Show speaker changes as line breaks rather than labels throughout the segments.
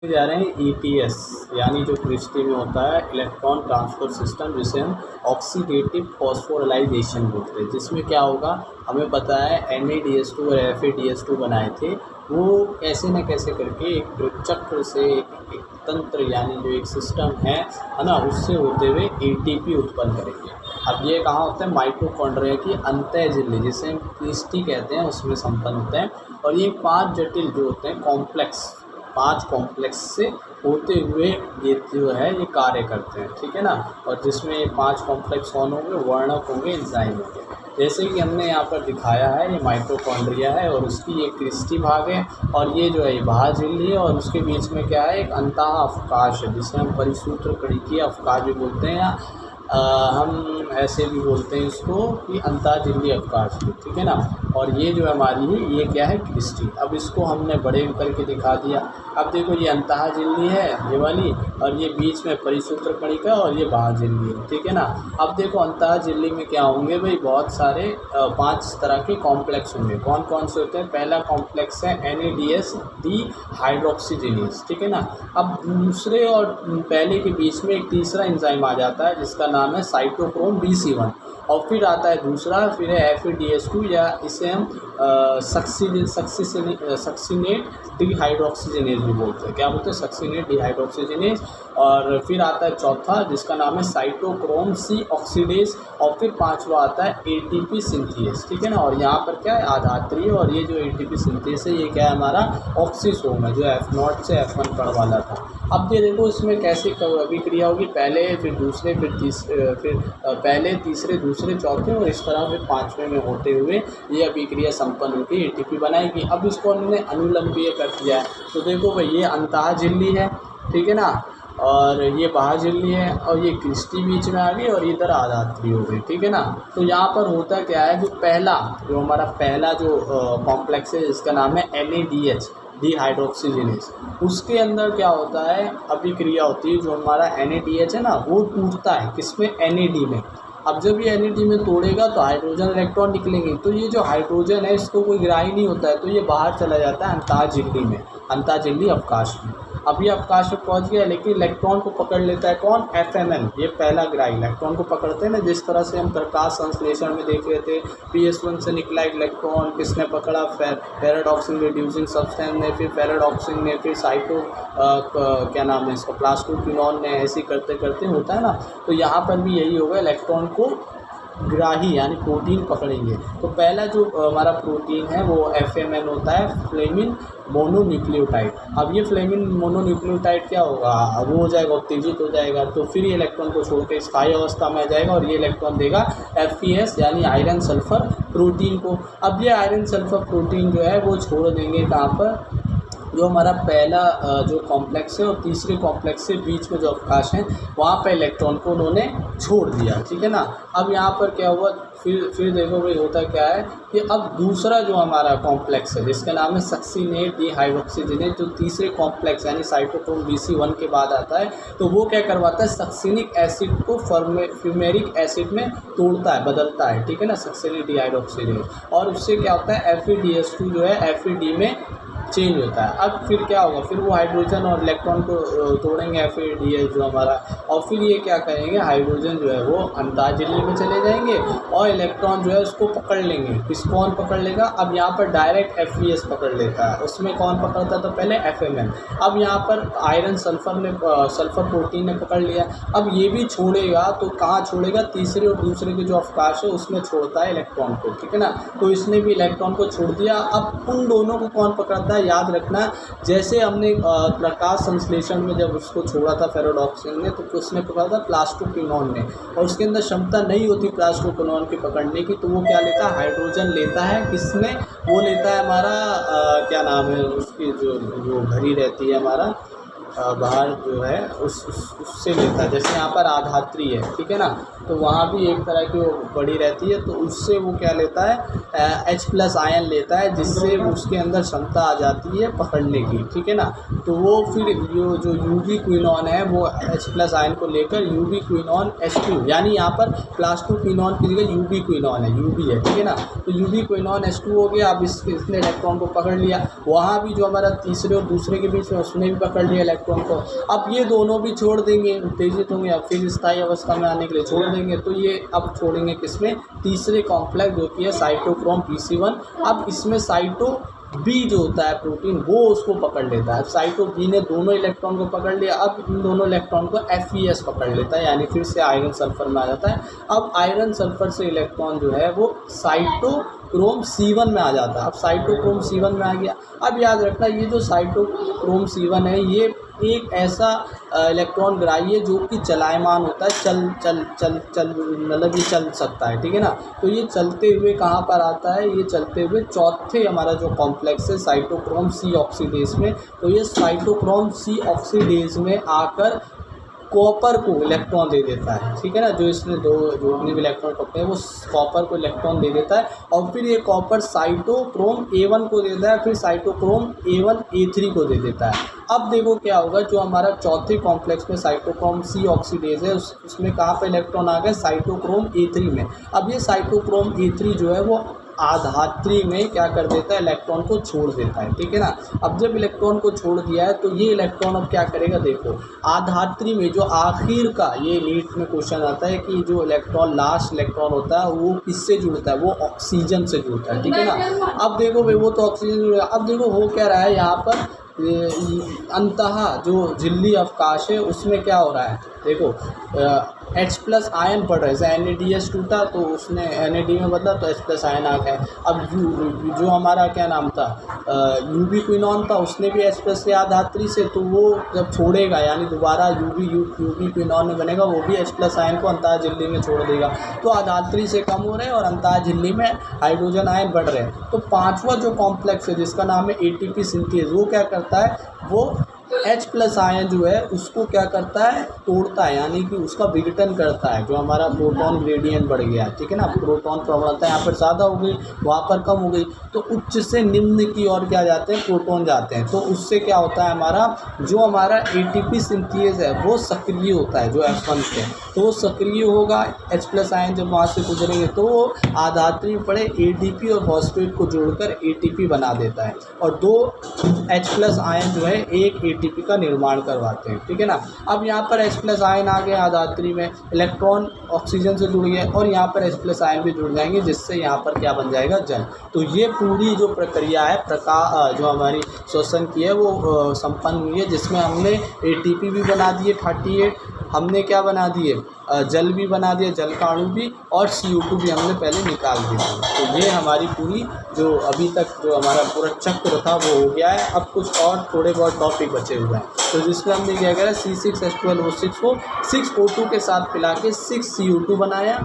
जा रहे हैं ईटीएस यानी जो क्रिस्टी में होता है इलेक्ट्रॉन ट्रांसफ़र सिस्टम, जिसे हम ऑक्सीडेटिव फॉस्फोराइलेशन बोलते हैं। जिसमें क्या होगा, हमें पता है NaDH2 और FeDH2 बनाए थे, वो कैसे न कैसे करके एक चक्र से एक तंत्र यानी जो एक सिस्टम है ना, उससे होते हुए ATP उत्पन्न करेंगे। अब ये कहाँ होता है, माइटोकॉन्ड्रिया की अंतः झिल्ली जिसे हम क्रिस्टी कहते हैं उसमें संपन्न होते हैं। और ये 5 जटिल जो होते हैं कॉम्प्लेक्स, 5 कॉम्प्लेक्स से होते हुए ये जो है ये कार्य करते हैं, ठीक है ना। और जिसमें ये 5 कॉम्प्लेक्स कौन होंगे, वर्णक होंगे, एंजाइम होंगे। जैसे कि हमने यहाँ पर दिखाया है, ये माइटोकॉन्ड्रिया है और उसकी एक क्रिस्टी भाग है और ये जो है ये बाह्य झिल्ली है और उसके बीच में क्या है, एक अंतः अवकाश है जिसे हम परिसूत्र कणिकीय अवकाश भी बोलते हैं, या हम ऐसे भी बोलते हैं इसको कि अंतः झिल्ली अवकाश भी, ठीक है ना। और ये जो हमारी है ये क्या है, क्रिस्टी। अब इसको हमने बड़े करके दिखा दिया। अब देखो ये अंतः झिल्ली है ये वाली, और ये बीच में परिसूत्र कणिका और ये बाह्य झिल्ली है, ठीक है ना। अब देखो अंतः झिल्ली में क्या होंगे भाई, बहुत सारे 5 तरह के कॉम्प्लेक्स होंगे। कौन कौन से होते हैं, पहला कॉम्प्लेक्स है NADH डिहाइड्रोक्सीजिनेज, ठीक है ना। अब दूसरे और पहले के बीच में एक तीसरा एंजाइम आ जाता है जिसका नाम है साइटोक्रोम BC1, और फिर आता है दूसरा, फिर है FeDH2 या इसे हम सक्सिनेट डिहाइड्रोक्सीजिनेज भी बोलते हैं। क्या बोलते हैं, सक्सिनेट डिहाइड्रोक्सीजिनेज। और फिर आता है चौथा जिसका नाम है साइटोक्रोम C ऑक्सीडेज, और फिर पांचवा आता है ATP सिंथेस, ठीक है ना। और यहाँ पर क्या है, आधात्री है, और ये जो ATP सिंथेस है ये क्या है, हमारा ऑक्सीसोम है जो F0 से F1 कण वाला था। अब ये देखो इसमें कैसे अभिक्रिया होगी, पहले फिर दूसरे फिर तीसरे, फिर पहले तीसरे दूसरे चौथे और इस तरह फिर पाँचवें में होते हुए ये अभिक्रिया संपन्न होकर ATP बनाएगी। अब इसको हमने अनुलंबीय कर दिया है, तो देखो भाई ये अंतः झिल्ली है, ठीक है ना, और ये बाह्य झिल्ली है, और ये क्रिस्टी बीच में आ गई और इधर आधात्री हो गई, ठीक है ना। तो यहाँ पर होता क्या है, जो हमारा पहला जो कॉम्प्लेक्स है जिसका नाम है NADH डिहाइड्रोक्सीजिनेज, उसके अंदर क्या होता है, अभिक्रिया होती है। जो हमारा NADH है ना वो टूटता है किसमें, NAD में। अब जब ये NAD में तोड़ेगा तो हाइड्रोजन इलेक्ट्रॉन निकलेंगे, तो ये जो हाइड्रोजन है इसको कोई ग्राही नहीं होता है, तो ये बाहर चला जाता है अंतः झिल्ली में, अंतः झिल्ली अवकाश में। अब ये अवकाश में पहुंच गया, लेकिन इलेक्ट्रॉन को पकड़ लेता है कौन, FMN, ये पहला ग्राही इलेक्ट्रॉन को पकड़ते हैं ना, जिस तरह से हम प्रकाश संश्लेषण में देख रहे थे, PS1 से निकला इलेक्ट्रॉन किसने पकड़ा, पैराडॉक्सिन रिड्यूसिंग सब्सटेंस ने, फिर पैराडॉक्सिन ने, फिर क्या नाम है इसका, प्लास्टोक्विनोन ने, ऐसे करते करते होता है ना। तो यहाँ पर भी यही होगा, इलेक्ट्रॉन को ग्राही यानी प्रोटीन पकड़ेंगे। तो पहला जो हमारा प्रोटीन है वो FMN होता है, फ्लेमिन मोनोन्यूक्लियोटाइड। अब ये फ्लेमिन मोनोन्यूक्लियोटाइड क्या होगा, वो हो जाएगा, उत्तेजित हो जाएगा, तो फिर ये इलेक्ट्रॉन को छोड़ के स्थायी अवस्था में आ जाएगा और ये इलेक्ट्रॉन देगा FeS यानी आयरन सल्फर प्रोटीन को। अब ये आयरन सल्फर प्रोटीन जो है वो छोड़ देंगे कहाँ पर, जो हमारा पहला जो कॉम्प्लेक्स है और तीसरे कॉम्प्लेक्स से बीच में जो अवकाश है वहाँ पे इलेक्ट्रॉन को उन्होंने छोड़ दिया, ठीक है ना। अब यहाँ पर क्या हुआ, फिर देखो भाई होता क्या है कि अब दूसरा जो हमारा कॉम्प्लेक्स है जिसका नाम है सक्सिनेट डिहाइड्रोक्सीजिनेज, जो तीसरे कॉम्प्लेक्स यानी साइटोक्रोम BC1 के बाद आता है, तो वो क्या करवाता है, सक्सिनिक एसिड को फ्यूमेरिक एसिड में तोड़ता है, बदलता है, ठीक है ना, सक्सिनेट डिहाइड्रोक्सीजिनेज। और उससे क्या होता है, FeDH2 जो है FeD में चेंज होता है। अब फिर क्या होगा, फिर वो हाइड्रोजन और इलेक्ट्रॉन को तोड़ेंगे FeDH जो हमारा, और फिर ये क्या करेंगे, हाइड्रोजन जो है वो अंतः झिल्ली में चले जाएंगे और इलेक्ट्रॉन जो है उसको पकड़ लेंगे। किस कौन पकड़ लेगा, अब यहाँ पर डायरेक्ट FeS पकड़ लेता है, उसमें कौन पकड़ता था पहले, FMN। अब यहाँ पर आयरन सल्फर प्रोटीन ने पकड़ लिया। अब ये भी छोड़ेगा तो कहाँ छोड़ेगा, तीसरे और दूसरे के जो अवकाश है उसमें छोड़ता है इलेक्ट्रॉन को, ठीक है ना। तो इसने भी इलेक्ट्रॉन को छोड़ दिया। अब उन दोनों को कौन पकड़ता है, याद रखना, जैसे हमने प्रकाश संश्लेषण में जब उसको छोड़ा था पैराडॉक्सिन ने, तो उसने पकड़ा था प्लास्टोक्विनोन ने, और उसके अंदर क्षमता नहीं होती प्लास्टोक्विनोन की पकड़ने की, तो वो क्या लेता है, हाइड्रोजन लेता है। किसमें, वो लेता है हमारा क्या नाम है उसकी, जो भरी रहती है हमारा बाहर जो है उससे लेता है। जैसे यहाँ पर आधात्री है, ठीक है ना, तो वहाँ भी एक तरह की वो बड़ी रहती है, तो उससे वो क्या लेता है, H+ आयन लेता है, जिससे उसके अंदर क्षमता आ जाती है पकड़ने की, ठीक है ना। तो वो फिर जो यूबी क्विनॉन है वो H+ आयन को लेकर यूबी क्विनॉन H2, यानी यहाँ पर +2 क्विनॉन की जगह यूबी क्विनॉन है, यूबी है, ठीक है ना। तो यूबी क्विनॉन H2 हो गया। अब इसने इलेक्ट्रॉन को पकड़ लिया, वहाँ भी जो हमारा तीसरे और दूसरे के बीच में उसने भी पकड़ लिया इलेक्ट्रॉन को। अब ये दोनों भी छोड़ देंगे, उत्तेजित होंगे, अब फिर स्थायी अवस्था में आने के लिए छोड़ देंगे। तो ये अब छोड़ेंगे किसमें, तीसरे कॉम्प्लेक्स जो कि है साइटोक्रोम Pc1। अब इसमें साइटो बी जो होता है प्रोटीन वो उसको पकड़ लेता है। साइटो बी ने दोनों इलेक्ट्रॉन को पकड़ लिया, अब इन दोनों इलेक्ट्रॉन को FeS पकड़ लेता है, यानी फिर से आयरन सल्फर में आ जाता है। अब आयरन सल्फर से इलेक्ट्रॉन जो है वो साइटोक्रोम C1 में आ जाता है। अब साइटोक्रोम C1 में आ गया। अब याद रखना, ये जो साइटोक्रोम C1 है ये एक ऐसा इलेक्ट्रॉन ग्राही है जो कि चलायमान होता है, चल मतलब ये चल सकता है, ठीक है ना। तो ये चलते हुए कहाँ पर आता है, ये चलते हुए चौथे हमारा जो कॉम्प्लेक्स है साइटोक्रोम C ऑक्सीडेज में। तो ये साइटोक्रोम C ऑक्सीडेज में आकर कॉपर को इलेक्ट्रॉन दे देता है, ठीक है ना। जो इसने जो अपने इलेक्ट्रॉन पकड़े हैं वो कॉपर को इलेक्ट्रॉन दे देता है, और फिर ये कॉपर साइटोक्रोम A1 को देता है, फिर साइटोक्रोम A1 A3 को दे देता है। अब देखो क्या होगा, जो हमारा चौथे कॉम्प्लेक्स में साइटोक्रोम C ऑक्सीडेज है उसमें कहाँ पर इलेक्ट्रॉन आ गया, साइटोक्रोम A3 में। अब ये साइटोक्रोम A3 जो है वो आधात्री में क्या कर देता है, इलेक्ट्रॉन को छोड़ देता है, ठीक है ना। अब जब इलेक्ट्रॉन को छोड़ दिया है तो ये इलेक्ट्रॉन अब क्या करेगा, देखो आधात्री में जो आखिर का, ये नीट में क्वेश्चन आता है कि जो इलेक्ट्रॉन लास्ट इलेक्ट्रॉन होता है वो किससे जुड़ता है, वो ऑक्सीजन से जुड़ता है, ठीक है ना। अब देखो भाई वो तो ऑक्सीजन जुड़ेगा। अब देखो हो क्या रहा है यहाँ पर, अंतः जो झिल्ली अवकाश है उसमें क्या हो रहा है, देखो H+ आयन पड़ रहा है। जैसे NADH टूटा तो उसने NAD में बदला तो H+ आयन आ गया। अब जो हमारा क्या नाम था, यूबी क्विनॉन था, उसने भी H+ लिया धात्री से, तो वो जब छोड़ेगा यानी दोबारा यूबी क्विनॉन में बनेगा, वो भी H+ आयन को अंतः झिल्ली में छोड़ देगा। तो आधात्री से कम हो रहे हैं और अंतः झिल्ली में हाइड्रोजन आयन बढ़ रहे हैं। तो पांचवा जो कॉम्प्लेक्स है जिसका नाम है ATP सिंथेज, वो क्या करता है, वो H+ आयन जो है उसको क्या करता है, तोड़ता है, यानी कि उसका विघटन करता है। जो हमारा प्रोटॉन ग्रेडियंट बढ़ गया, ठीक है ना, प्रोटॉन प्रवणता यहाँ पर ज़्यादा हो गई, वहाँ पर कम हो गई, तो उच्च से निम्न की ओर क्या जाते हैं, प्रोटॉन जाते हैं। तो उससे क्या होता है, हमारा ATP सिंथेज है वो सक्रिय होता है, जो F1 से, तो वो सक्रिय होगा। H+ आयन जब वहाँ से गुजरेंगे तो वो आधात्री में पड़े ADP और फॉस्फेट को जोड़कर ATP बना देता है, और दो H+ आयन जो है एक ATP का निर्माण करवाते हैं, ठीक है ना। अब यहाँ पर H+ आयन आ गए आधात्री में, इलेक्ट्रॉन ऑक्सीजन से जुड़ गया, और यहाँ पर H+ आयन भी जुड़ जाएंगे, जिससे यहाँ पर क्या बन जाएगा, जल। तो ये पूरी जो प्रक्रिया है जो हमारी श्वसन की है वो संपन्न हुई है, जिसमें हमने ATP भी बना दिए 38, हमने क्या बना दिए, जल भी बना दिया, जल का अणु भी, और CO2 भी हमने पहले निकाल दिया। तो ये हमारी पूरी जो अभी तक जो हमारा पूरा चक्र था वो हो गया है। अब कुछ और थोड़े बहुत टॉपिक बचे हुए हैं, तो जिसमें हमने क्या करा, C6H12O6 को 6 O2 के साथ पिला के 6 CO2 बनाया,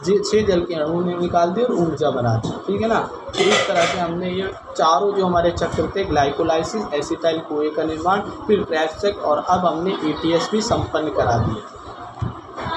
6 जल के अणु ने निकाल दिए और ऊर्जा बना दी, ठीक है ना। तो इस तरह से हमने ये चारों जो हमारे चक्र थे, ग्लाइकोलाइसिस, एसिटाइल CoA का निर्माण, फिर क्रैश चक्र, और अब हमने ATS भी संपन्न करा दिए।